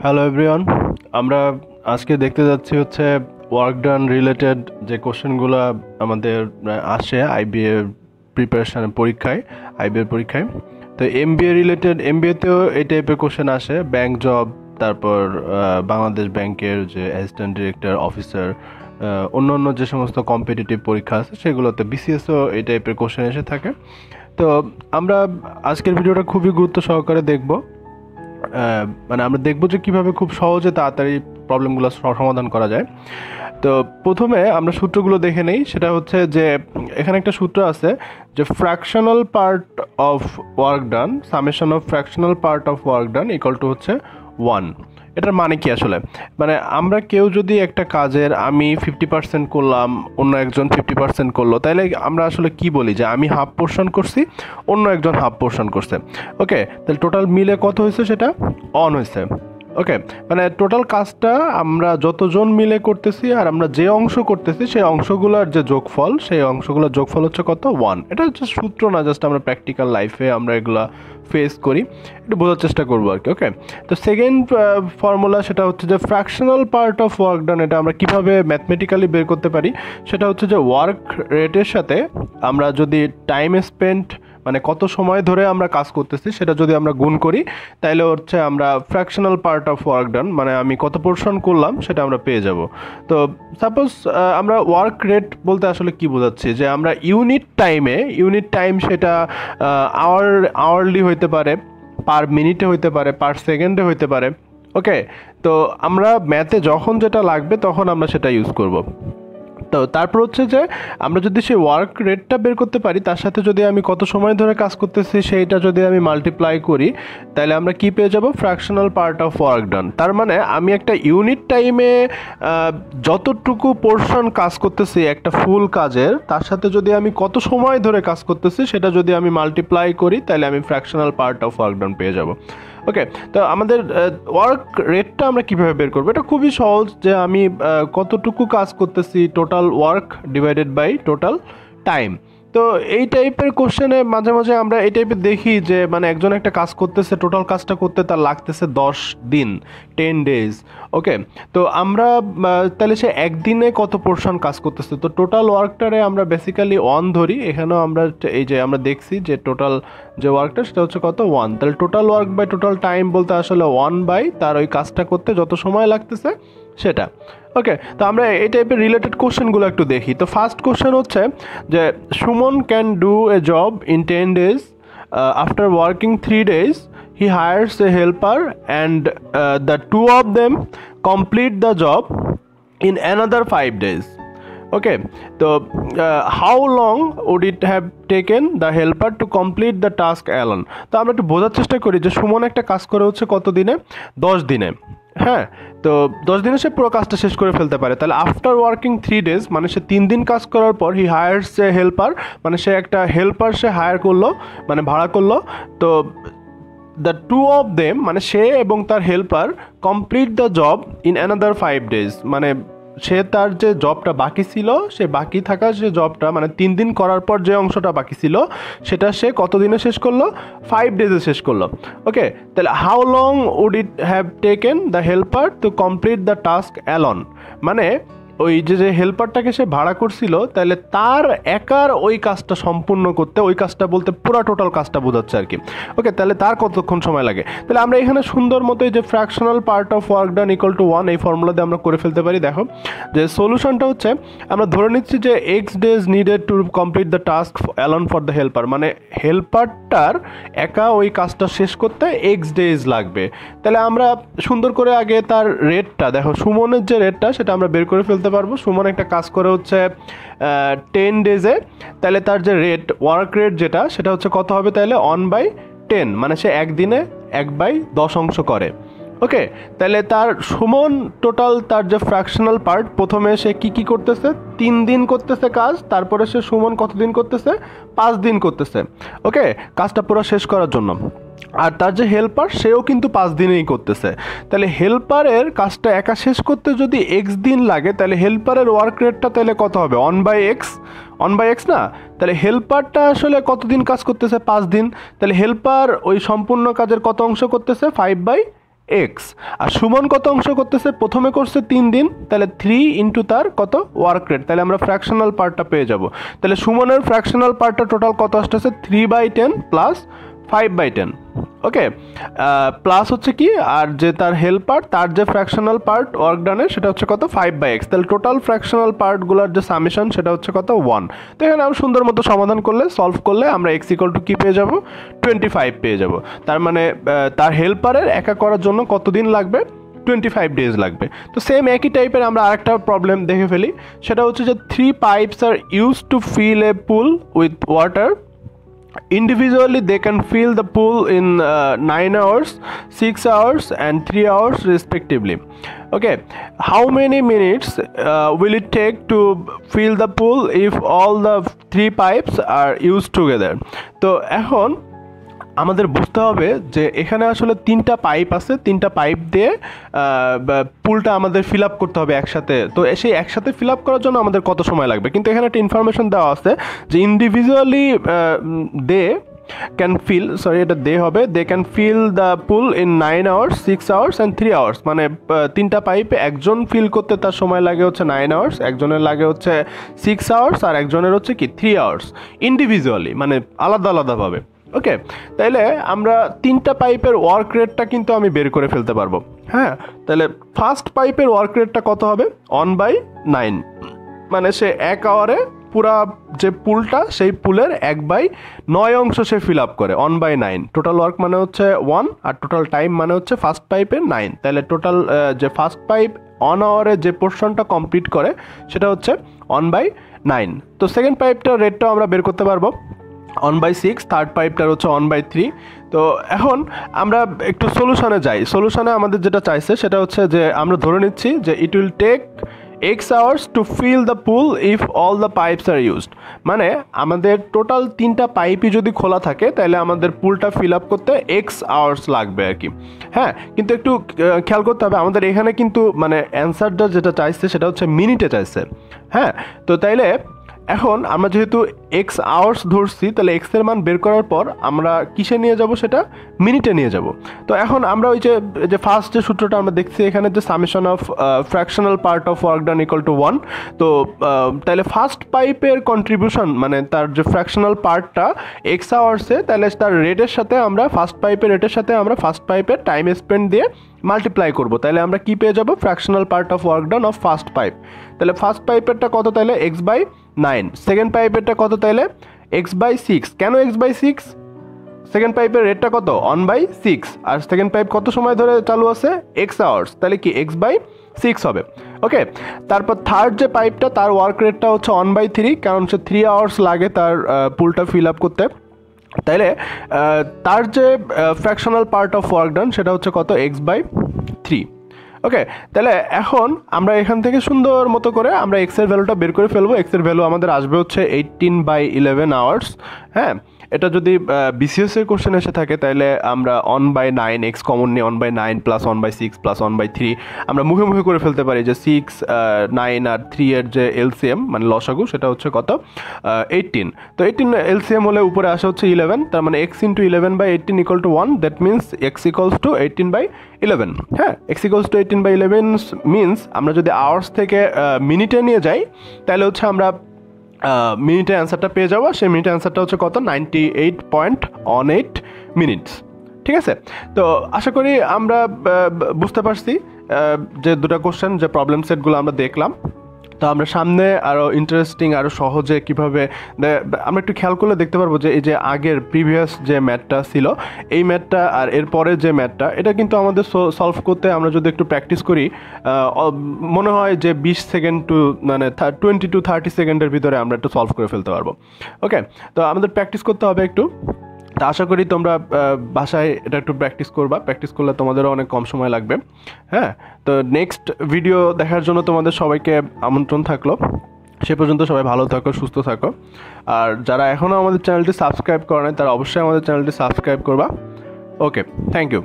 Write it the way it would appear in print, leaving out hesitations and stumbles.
Hello everyone, আমরা আজকে দেখতে যাচ্ছি হচ্ছে ওয়ার্ক ডান রিলেটেড যে কোশ্চেনগুলো আমাদের আসে আইবিএ প্রিপারেশনের পরীক্ষায়, আইবিএর পরীক্ষায়। তো এমবিএ রিলেটেড, এমবিএতেও এই টাইপের কোশ্চেন আসে, ব্যাংক জব, তারপর বাংলাদেশ ব্যাংকের যে অ্যাসিস্ট্যান্ট ডিরেক্টর, অফিসার, অন্য অন্য যে সমস্ত কম্পিটিটিভ পরীক্ষা আছে সেগুলোতে বিসিএসও এই টাইপের কোশ্চেন এসে থাকে। তো আমরা আজকের ভিডিওটা খুবই গুরুত্ব সহকারে দেখব, মানে আমরা দেখব যে কীভাবে খুব সহজে তাড়াতাড়ি প্রবলেমগুলো সমাধান করা যায়। তো প্রথমে আমরা সূত্রগুলো দেখে নেই। সেটা হচ্ছে যে এখানে একটা সূত্র আছে যে fractional part of work done, summation of fractional part of work done equal to হচ্ছে 1। এটার মানে কি আসলে? মানে আমরা কেউ যদি একটা কাজের আমি 50% করলাম, অন্য একজন 50% করলো, তাহলে আমরা আসলে কি বলি যে আমি হাফ পোর্শন করছি, অন্য একজন হাফ পোর্শন করছে। ওকে, তাহলে টোটাল মিলে কত হয়েছে? সেটা অন হয়েছে। ওকে, মানে টোটাল কাজটা আমরা যতজন মিলে করতেছি আর আমরা যে অংশ করতেছি সেই অংশগুলোর যে যোগফল, সেই অংশগুলোর যোগফল হচ্ছে কত? 1। এটা হচ্ছে সূত্র না, জাস্ট আমরা প্র্যাকটিক্যাল লাইফে আমরা এগুলা ফেস করি, একটু বোঝার চেষ্টা করবো আর কি। ওকে, তো সেকেন্ড ফর্মুলা সেটা হচ্ছে যে fractional part of work done, এটা আমরা কীভাবে ম্যাথমেটিক্যালি বের করতে পারি? সেটা হচ্ছে যে ওয়ার্ক রেটের সাথে আমরা যদি টাইম স্পেন্ট, মানে কত সময় ধরে আমরা কাজ করতেছি, সেটা যদি আমরা গুণ করি, তাহলে হচ্ছে আমরা fractional part of work done, মানে আমি কত পোর্শন করলাম সেটা আমরা পেয়ে যাব। তো সাপোজ আমরা ওয়ার্ক রেট বলতে আসলে কি বোঝাচ্ছি, যে আমরা ইউনিট টাইম সেটা আওয়ারলি হইতে পারে, পার মিনিটে হইতে পারে, পার সেকেন্ডে হইতে পারে। ওকে, তো আমরা ম্যাথে যখন যেটা লাগবে তখন আমরা সেটা ইউজ করব। তো তারপর হচ্ছে যে আমরা যদি সেই ওয়ার্ক রেটটা বের করতে পারি, তার সাথে যদি আমি কত সময় ধরে কাজ করতেছি সেইটা যদি আমি মাল্টিপ্লাই করি, তাহলে আমরা কি পেয়ে যাব? Fractional part of work done. তার মানে আমি একটা ইউনিট টাইমে যতটুকু পোর্শন কাজ করতেছি একটা ফুল কাজের, তার সাথে যদি আমি কত সময় ধরে কাজ করতেছি সেটা যদি আমি মাল্টিপ্লাই করি, তাহলে আমি fractional part of work done পেয়ে যাব। ওকে, তো আমাদের ওয়ার্ক রেটটা আমরা কীভাবে বের করবো? এটা খুবই সহজ, যে আমি কতটুকু কাজ করতেছি, total work divided by total time. তো এই টাইপের কোশ্চেনে মাঝে মাঝে আমরা এই টাইপের দেখি যে মানে একজন একটা কাজ করতেছে, টোটাল কাজটা করতে তার লাগতেছে 10 দিন, 10 ডেজ। ওকে, তো আমরা তাহলে সে একদিনে কত পোর্শন কাজ করতেছে? তো টোটাল ওয়ার্কটারে আমরা বেসিক্যালি 1 ধরি। এখানেও আমরা এই যে আমরা দেখছি যে টোটাল যে ওয়ার্কটা সেটা হচ্ছে কত? 1। তাহলে total work by total time বলতে আসলে 1 বাই তার ওই কাজটা করতে যত সময় লাগতেছে সেটা। ওকে, তো আমরা এই টাইপের রিলেটেড কোশ্চেনগুলো একটু দেখি। তো ফার্স্ট কোশ্চেন হচ্ছে যে Suman can do a job in 10 days, after working 3 days he hires a helper and the two of them complete the job in another 5 days. Okay, তো how long would it have taken the helper to complete the task alone? তো আমরা একটু বোঝার চেষ্টা করি যে সুমন একটা কাজ করে হচ্ছে কত দিনে? 10 দিনে। হ্যাঁ, তো 10 দিনে সে পুরো কাজটা শেষ করে ফেলতে পারে। তাহলে আফটার ওয়ার্কিং 3 days, মানে সে 3 দিন কাজ করার পর হি হায়ার্স এ হেল্পার, মানে সে একটা হেল্পার সে হায়ার করলো, মানে ভাড়া করলো। তো দ্য টু অফ দেম, মানে সে এবং তার helper complete the job in another 5 days, মানে সে তার যে জবটা বাকি ছিল, সে বাকি থাকা যে জবটা, মানে 3 দিন করার পর যে অংশটা বাকি ছিল সেটা সে কত দিনে শেষ করলো? 5 ডেজে শেষ করলো। ওকে, তাহলে how long would it have taken the helper to complete the task alone? মানে ওই যে হেল্পারটাকে সে ভাড়া করছিল, তাহলে তার একার ওই কাজটা সম্পূর্ণ করতে, ওই কাজটা বলতে পুরো টোটাল কাজটা বোঝাচ্ছে আর কি। ওকে, তাহলে তার কতক্ষণ সময় লাগে? তাহলে আমরা এখানে সুন্দর মতো এই যে fractional part of work done equal to 1 এই ফর্মুলা দিয়ে আমরা করে ফেলতে পারি। দেখো যে সলিউশনটা হচ্ছে, আমরা ধরে নিচ্ছি যে x days needed to complete the task alone for the helper, মানে হেল্পারটার একা ওই কাজটা শেষ করতে এক্স ডেজ লাগবে। তাহলে আমরা সুন্দর করে আগে তার রেটটা, দেখো সুমনের যে রেটটা সেটা আমরা বের করে ফেলতে পারবো। সুমন একটা কাজ করে হচ্ছে 10 ডেজে, তাহলে তার যে রেট, ওয়ার্ক রেট যেটা, সেটা হচ্ছে কত হবে? তাহলে 1/10, মানে সে একদিনে 1/10 অংশ করে। ওকে, তাহলে তার সুমন টোটাল তার যে ফ্র্যাকশনাল পার্ট, প্রথমে সে কি করতেছে? 3 দিন করতেছে কাজ, তারপরে সে সুমন কতদিন করতেছে? 5 দিন করতেছে। ওকে, কাজটা পুরো শেষ করার জন্য। আর তার যে হেল্পার, সেও কিন্তু 5 দিনেই করতেছে। তাহলে হেল্পারের কাজটা একা শেষ করতে যদি এক্স দিন লাগে, তাহলে হেল্পারের ওয়ার্ক রেটটা তাহলে কত হবে? 1/x না? তাহলে হেল্পারটা আসলে কতদিন কাজ করতেছে? 5 দিন। তাহলে হেল্পার ওই সম্পূর্ণ কাজের কত অংশ করতেছে? 5/x এক্স, আর সুমন কত অংশ করতেছে, প্রথমে করছে 3 দিন, তাহলে 3 ইন্টু তার কত ওয়ার্ক রেট, তাহলে আমরা ফ্র্যাকশনাল পার্টটা পেয়ে যাব। তাহলে সুমনের ফ্র্যাকশনাল পার্টটা টোটাল কত আসতেছে 3/10 প্লাস 5/10, ওকে, প্লাস হচ্ছে কি, আর যে তার হেল্পার তার যে ফ্র্যাকশনাল পার্ট ওয়ার্ক ডানের সেটা হচ্ছে কত 5/x, তাহলে টোটাল ফ্র্যাকশনাল পার্টগুলোর যে সামেশন সেটা হচ্ছে কত 1। তো এখানে আমরা সুন্দর মতো সমাধান করলে সলভ করলে আমরা x ইকুয়াল টু কি পেয়ে যাব 25 পেয়ে যাব। তার মানে তার হেল্পারের একা করার জন্য কতদিন লাগবে 25 ডেজ লাগবে। তো সেম একই টাইপের আমরা আরেকটা প্রবলেম দেখে ফেলি, সেটা হচ্ছে যে 3 pipes are use to fill a pool with water. Individually, they can fill the pool in 9 hours, 6 hours, and 3 hours, respectively. Okay, how many minutes will it take to fill the pool if all the 3 pipes are used together? তো এখন আমাদের বুঝতে হবে যে এখানে আসলে 3টা pipe আছে, 3টা পাইপ দিয়ে পুলটা আমাদের ফিল আপ করতে হবে একসাথে। তো সেই একসাথে ফিল আপ করার জন্য আমাদের কত সময় লাগবে, কিন্তু এখানে একটা ইনফরমেশন দেওয়া আছে যে individually they can fill, sorry এটা দে হবে, they can fill the pool in 9 hours, 6 hours and 3 hours, মানে 3টা পাইপে একজন ফিল করতে তার সময় লাগে হচ্ছে 9 hours, একজনের লাগে হচ্ছে 6 hours, আর একজনের হচ্ছে কি 3 hours, ইন্ডিভিজুয়ালি মানে আলাদা আলাদাভাবে। ওকে, তাইলে আমরা 3টা পাইপের ওয়ার্ক রেটটা কিন্তু আমি বের করে ফেলতে পারবো। হ্যাঁ, তাহলে ফার্স্ট পাইপের ওয়ার্ক রেটটা কত হবে 1/9, মানে সে 1 আওয়ারে পুরা যে পুলটা সেই পুলের 1/9 অংশ সে ফিল আপ করে 1/9। টোটাল ওয়ার্ক মানে হচ্ছে 1 আর টোটাল টাইম মানে হচ্ছে ফার্স্ট পাইপের 9, তাহলে টোটাল যে ফার্স্ট পাইপ 1 আওয়ারে যে পোর্শনটা কমপ্লিট করে সেটা হচ্ছে 1/9। তো সেকেন্ড পাইপটার রেটটাও আমরা বের করতে পারবো 1/6, থার্ড পাইপটার হচ্ছে 1/3। তো এখন আমরা একটু সলিউশনে যাই। সলিউশনে আমাদের যেটা চাইছে সেটা হচ্ছে যে আমরা ধরে নিচ্ছি যে it will take x hours to fill the pool if all the pipes are used, মানে আমাদের টোটাল 3টা পাইপই যদি খোলা থাকে তাহলে আমাদের পুলটা ফিল আপ করতে x hours লাগবে আর কি। হ্যাঁ, কিন্তু একটু খেয়াল করতে হবে আমাদের এখানে কিন্তু মানে অ্যান্সারটা যেটা চাইছে সেটা হচ্ছে মিনিটে চাইছে। হ্যাঁ, তো তাইলে এখন আমরা যেহেতু x আওয়ার্স ধরছি, তাহলে x এর মান বের করার পর আমরা কিসে নিয়ে যাব সেটা মিনিটে নিয়ে যাব। তো এখন আমরা ওই যে ফার্স্ট যে সূত্রটা আমরা দেখছি এখানে যে summation of fractional part of work done equal to 1, তো তাহলে ফার্স্ট পাইপের কন্ট্রিবিউশন মানে তার যে ফ্র্যাকশনাল পার্টটা x আওয়ার্সে, তাহলে তার রেটের সাথে আমরা ফার্স্ট পাইপের রেটের সাথে আমরা ফার্স্ট পাইপের টাইম স্পেন্ড দিয়ে মাল্টিপ্লাই করব, তাহলে আমরা কি পেয়ে যাব fractional part of work done of first pipe. তাহলে ফার্স্ট পাইপেরটা কত, তাহলে x/9, সেকেন্ড পাইপেরটা কত, তাহলে x/6। কেন x/6? সেকেন্ড পাইপের রেটটা কত 1/6, আর সেকেন্ড পাইপ কত সময় ধরে চালু আছে x আওয়ার্স, তাহলে কি x/6 হবে। ওকে, তারপর থার্ড যে পাইপটা তার ওয়ার্ক রেটটা হচ্ছে 1/3, কারণ হচ্ছে 3 আওয়ার্স লাগে তার পুলটা ফিল আপ করতে, তাইলে তার যে fractional part of work done সেটা হচ্ছে কত x/3। ওকে, তাহলে এখন আমরা এখান থেকে সুন্দর মতো করে আমরা এক্সের ভ্যালুটা বের করে ফেলবো। এক্সের ভ্যালু আমাদের আসবে হচ্ছে 18/11 আওয়ার্স। হ্যাঁ, এটা যদি বিসিএস এর কোশ্চেন এসে থাকে তাহলে আমরা 1/9 এক্স কমন নিয়ে 1/9 প্লাস 1/6 প্লাস 1/3 আমরা মুখে মুখে করে ফেলতে পারি যে 6, 9 আর 3 এর যে এলসিএম মানে লসাগু সেটা হচ্ছে কত 18। তো 18 এলসিএম হলে উপরে আসে হচ্ছে 11, তার মানে x into 11/18 equal to 1, that means x equals to 18/11। হ্যাঁ, x ইকুয়ালস টু 18/11 মিনস আমরা যদি আওয়ার্স থেকে মিনিটে নিয়ে যাই তাহলে হচ্ছে আমরা মিনিটের অ্যান্সারটা পেয়ে যাবো। সেই মিনিটের অ্যান্সারটা হচ্ছে কত 98.18 মিনিটস। ঠিক আছে, তো আশা করি আমরা বুঝতে পারছি যে দুটো কোশ্চেন যে প্রবলেম সেটগুলো আমরা দেখলাম। তো আমরা সামনে আরও ইন্টারেস্টিং আরও সহজে কীভাবে আমরা একটু খেয়াল করলে দেখতে পারবো যে এই যে আগের প্রিভিয়াস যে ম্যাথটা ছিল এই ম্যাথটা আর এর পরের যে ম্যাথটা এটা কিন্তু আমাদের সলভ করতে আমরা যদি একটু প্র্যাকটিস করি মনে হয় যে 20 সেকেন্ড টু মানে 20 to 30 সেকেন্ডের ভিতরে আমরা একটু সলভ করে ফেলতে পারবো। ওকে, তো আমাদের প্র্যাকটিস করতে হবে একটু। তা আশা করি তোমরা বাসায় এটা একটু প্র্যাকটিস করবা, প্র্যাকটিস করলে তোমাদেরও অনেক কম সময় লাগবে। হ্যাঁ, তো নেক্সট ভিডিও দেখার জন্য তোমাদের সবাইকে আমন্ত্রণ থাকলো। সে পর্যন্ত সবাই ভালো থাকো, সুস্থ থাকো। আর যারা এখনও আমাদের চ্যানেলটি সাবস্ক্রাইব করে নাই তারা অবশ্যই আমাদের চ্যানেলটি সাবস্ক্রাইব করবা। ওকে, থ্যাংক ইউ।